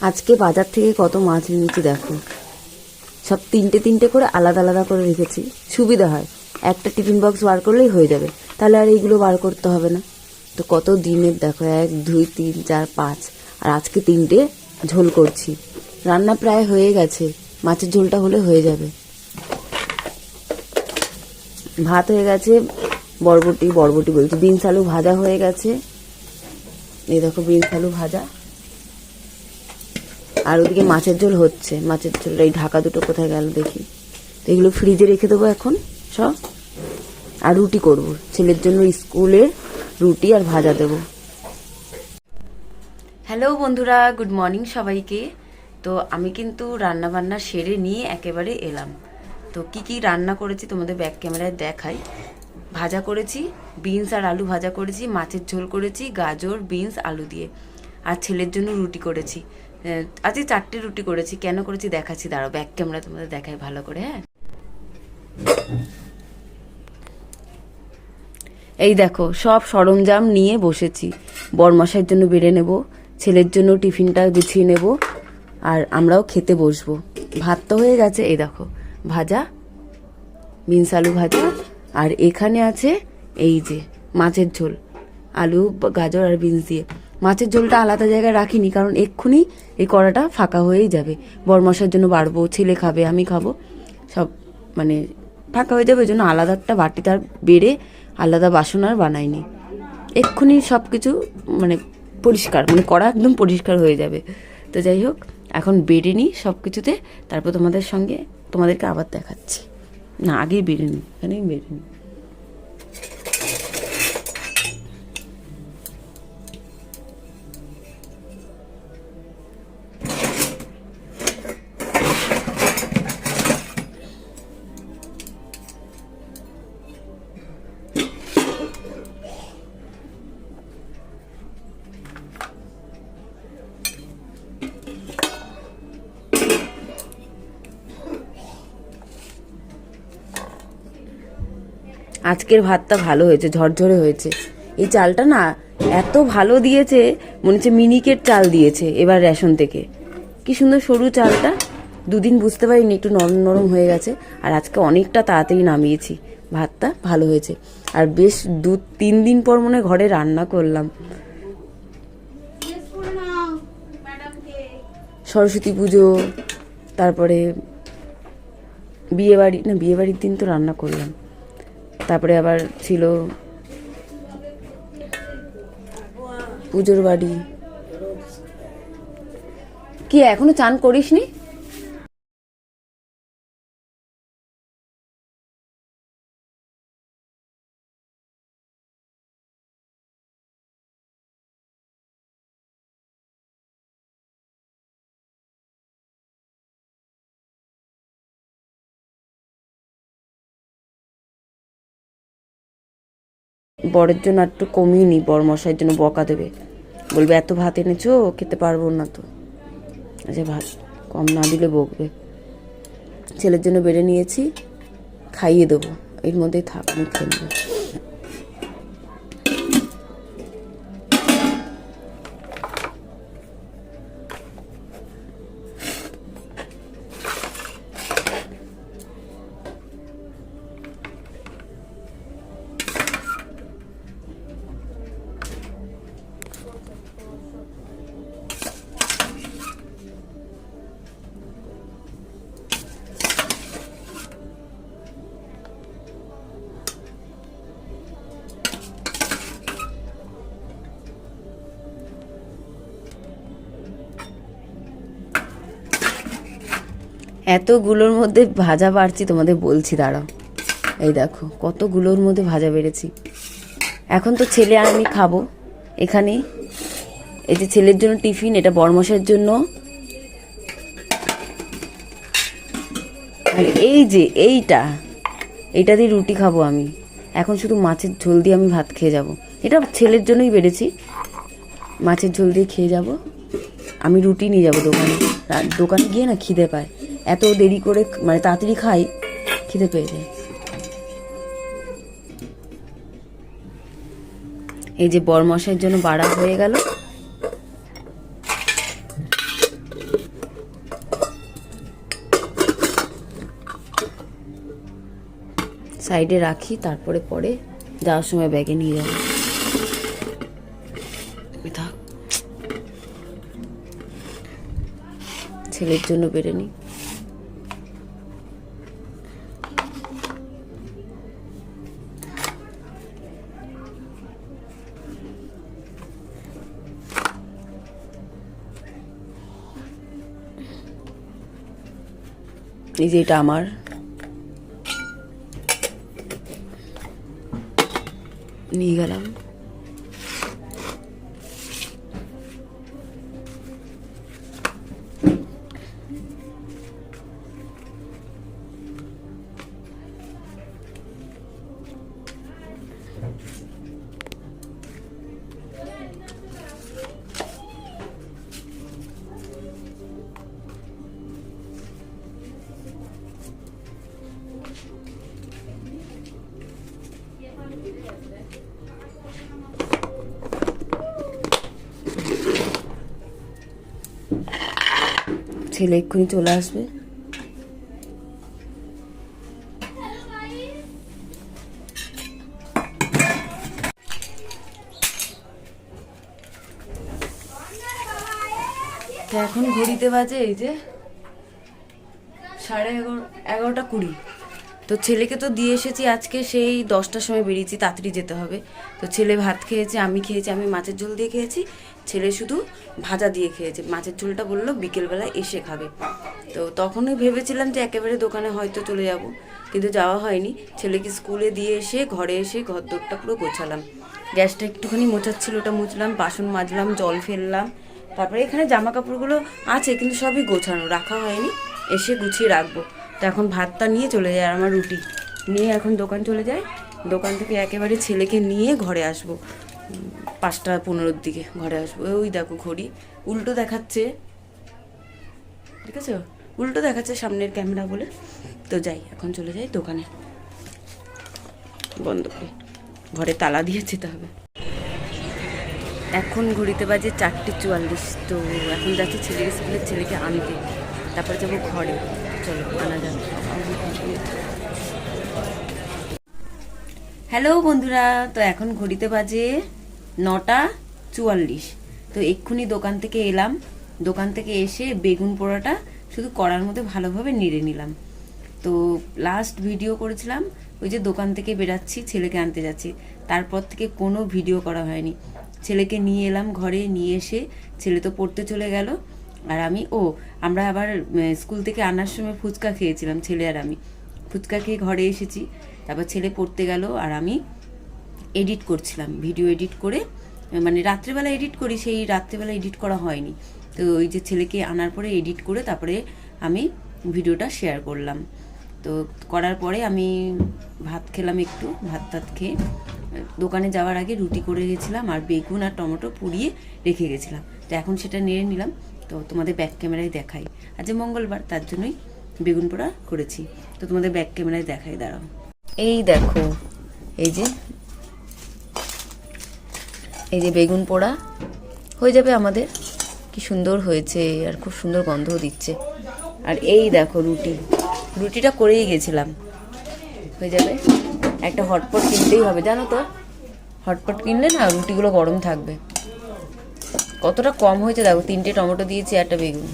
আজকে বাজার থেকে কত মাছ এনেছি দেখো, সব তিনটে তিনটে করে আলাদা আলাদা করে রেখেছি, সুবিধা হয়। একটা টিফিন বক্স বার করলেই হয়ে যাবে, তাহলে আর এইগুলো বার করতে হবে না। তো কত দিনের দেখো, 1 2 3 4 5, আর আজকে 3টে ঝোল করছি। রান্না প্রায় হয়ে গেছে, মাছের ঝোলটা হলে হয়ে যাবে। ভাত হয়ে গেছে, বরবটি বলছি, বিনস আলু ভাজা হয়ে গেছে। এই দেখো বিনস আলু ভাজা, আর ওদিকে মাছের ঝোল হচ্ছে। মাছের ঝোলটা এই ঢাকা দুটো কোথায় গেল দেখি। তো এগুলো ফ্রিজে রেখে দেবো এখন সব। আর রুটি করব, ছেলের জন্য স্কুলের রুটি আর ভাজা দেব। হ্যালো বন্ধুরা, গুড মর্নিং সবাইকে। তো আমি কিন্তু রান্না বান্না সেরে নিয়ে একেবারে এলাম। তো কি কি রান্না করেছি তোমাদের ব্যাক ক্যামেরায় দেখাই। ভাজা করেছি, বিনস আর আলু ভাজা করেছি, মাছের ঝোল করেছি গাজর বিনস আলু দিয়ে, আর ছেলের জন্য রুটি করেছি। আজকে 4টে রুটি করেছি। কেন করেছি দেখাচ্ছি, দাঁড়াও ব্যাক ক্যামেরা তোমাদের দেখাই ভালো করে। হ্যাঁ, এই দেখো সব সরঞ্জাম নিয়ে বসেছি। বরমশাইয়ের জন্য বেড়ে নেব, ছেলের জন্য টিফিনটা গুছিয়ে নেব, আর আমরাও খেতে বসবো। ভাত তো হয়ে গেছে, এই দেখো ভাজা, বিনস আলু ভাজা, আর এখানে আছে এই যে মাছের ঝোল, আলু গাজর আর বিনস দিয়ে। মাছের ঝোলটা আলাদা জায়গায় রাখিনি, কারণ এক্ষুনি এই কড়াটা ফাঁকা হয়েই যাবে। বরমশাইয়ের জন্য বাড়বো, ছেলে খাবে, আমি খাবো, সব মানে ফাঁকা হয়ে যাবে। ওই জন্য আলাদা একটা বাটি তার বেড়ে আলাদা বাসন আর বানাইনি। এক্ষুনি সব কিছু মানে পরিষ্কার, মানে কড়া একদম পরিষ্কার হয়ে যাবে। তো যাই হোক, এখন বেড়ে নিই সব কিছুতে, তারপর তোমাদেরকে আবার দেখাচ্ছি। না, আগেই বেড়ে নিই, এখানেই বেড়ে নিই। আজকের ভাতটা ভালো হয়েছে, ঝরঝরে হয়েছে। এই চালটা না এত ভালো দিয়েছে, মনে হচ্ছে মিনিকেট চাল দিয়েছে এবার রেশন থেকে। কি সুন্দর সরু চালটা, দুদিন বুঝতে পারিনি একটু নরম নরম হয়ে গেছে। আর আজকে অনেকটা তাড়াতাড়ি নামিয়েছি, ভাতটা ভালো হয়েছে। আর বেশ 2-3 দিন পর মনে হয় ঘরে রান্না করলাম। সরস্বতী পুজো, তারপরে বিয়েবাড়ির দিন তো রান্না করলাম। তারপরে আবার ছিল পুজোর বাড়ি। কি এখনো চান করিসনি? বরের জন্য একটু কমিয়ে নি, বর মশাইয়ের জন্য বকা দেবে, বলবে এত ভাত এনেছো খেতে পারবো না। তো আচ্ছা, ভাত কম না দিলে বকবে। ছেলের জন্য বেড়ে নিয়েছি, খাইয়ে দেবো, এর মধ্যেই থাক, আমি খেয়ে নেবো। এতগুলোর মধ্যে ভাজা বাড়ছি তোমাদের বলছি, দাঁড়াও। এই দেখো কতগুলোর মধ্যে ভাজা বেড়েছি। এখন তো ছেলে আর আমি খাবো এখানে। এই যে ছেলের জন্য টিফিন, এটা বরমশাইয়ের জন্য, আর এই যে এইটা দিয়ে রুটি খাবো আমি। এখন শুধু মাছের ঝোল দিয়ে আমি ভাত খেয়ে যাব। এটা ছেলের জন্যই বেড়েছি, মাছের ঝোল দিয়ে খেয়ে যাব। আমি রুটি নিয়ে যাব দোকানে গিয়ে না খিদে পায়, এত দেরি করে মানে তাড়াতাড়ি খাই, খিদে পেয়ে যায়। এই যে বরমশাইয়ের জন্য বাড়া হয়ে গেল। সাইডে রাখি, তারপরে পরে যাওয়ার সময় ব্যাগে নিয়ে যাবো। থাক, ছেলের জন্য বেড়ে নিই। এই যে এটা আমার, নিয়ে গেলাম। ছেলে এক্ষুনি চলে আসবে। এখন ঘড়িতে বাজে এই যে 11:30। তো ছেলেকে তো দিয়ে এসেছি আজকে, সেই 10টার সময় বেরিয়েছি, তাড়াতাড়ি যেতে হবে। তো ছেলে ভাত খেয়েছে, আমি খেয়েছি, আমি মাছের ঝোল দিয়ে খেয়েছি, ছেলে শুধু ভাজা দিয়ে খেয়েছে। মাছের ঝোলটা বললো বিকেলবেলা এসে খাবে। তো তখনই ভেবেছিলাম যে একেবারে দোকানে হয়তো চলে যাব, কিন্তু যাওয়া হয়নি। ছেলেকে স্কুলে দিয়ে এসে ঘরে এসে ঘর দোরটা পুরো গোছালাম, গ্যাসটা একটুখানি মোছাচ্ছিল, ওটা মুছলাম, বাসন মাজলাম, জল ফেললাম। তারপরে এখানে জামা কাপড়গুলো আছে কিন্তু সবই গোছানো, রাখা হয়নি, এসে গুছিয়ে রাখবো। তো এখন ভাতটা নিয়ে চলে যায়, আর আমার রুটি নিয়ে এখন দোকান চলে যায়। দোকান থেকে একেবারে ছেলেকে নিয়ে ঘরে আসবো, 5:15 দিকে ঘরে আসবো। ওই দেখো ঘড়ি উল্টো দেখাচ্ছে, ঠিক আছে, উল্টো দেখাচ্ছে সামনের ক্যামেরা বলে। তো যাই, এখন চলে যাই দোকানে, বন্ধ করে ঘরে তালা দিয়ে যেতে হবে। এখন ঘড়িতে বাজে 4:44। তো এখন যাচ্ছি ছেলের স্কুলের ছেলেকে আনতে, তারপরে যাবো ঘরে। চলো আনা যাবে। হ্যালো বন্ধুরা, তো এখন ঘড়িতে বাজে 9:44। তো এক্ষুনি দোকান থেকে এলাম, দোকান থেকে এসে বেগুন পোড়াটা শুধু কড়ার মধ্যে ভালোভাবে নেড়ে নিলাম। তো লাস্ট ভিডিও করেছিলাম ওই যে দোকান থেকে বেরাচ্ছি, ছেলেকে আনতে যাচ্ছি, তারপর থেকে কোনো ভিডিও করা হয়নি। ছেলেকে নিয়ে এলাম ঘরে, নিয়ে এসে ছেলে তো পড়তে চলে গেল, আর আমি আমরা আবার স্কুল থেকে আনার সময় ফুচকা খেয়েছিলাম, ছেলে আর আমি ফুচকা খেয়ে ঘরে এসেছি। তারপর ছেলে পড়তে গেল, আর আমি এডিট করছিলাম, ভিডিও এডিট করে, মানে রাত্রেবেলা এডিট করি, সেই রাত্রেবেলা এডিট করা হয়নি। তো ওই যে ছেলেকে আনার পরে এডিট করে তারপরে আমি ভিডিওটা শেয়ার করলাম। তো করার পরে আমি ভাত খেলাম, একটু ভাত টাত খেয়ে দোকানে যাওয়ার আগে রুটি করে গেছিলাম, আর বেগুন আর টমেটো পুড়িয়ে রেখে গেছিলাম। তো এখন সেটা নেড়ে নিলাম, তো তোমাদের ব্যাক ক্যামেরায় দেখাই। আজ মঙ্গলবার, তার জন্যই বেগুন পোড়া করেছি। তো তোমাদের ব্যাক ক্যামেরায় দেখাই, দাঁড়াও। এই দেখো, এই যে বেগুন পোড়া হয়ে যাবে আমাদের। কি সুন্দর হয়েছে, আর খুব সুন্দর গন্ধও দিচ্ছে। আর এই দেখো রুটিটা করেই গেছিলাম, হয়ে যাবে। একটা হটপট কিনতেই হবে, জানো তো, হটপট কিনলে না রুটিগুলো গরম থাকবে। কতটা কম হয়েছে দেখো, 3টে টমেটো দিয়েছি, একটা বেগুন।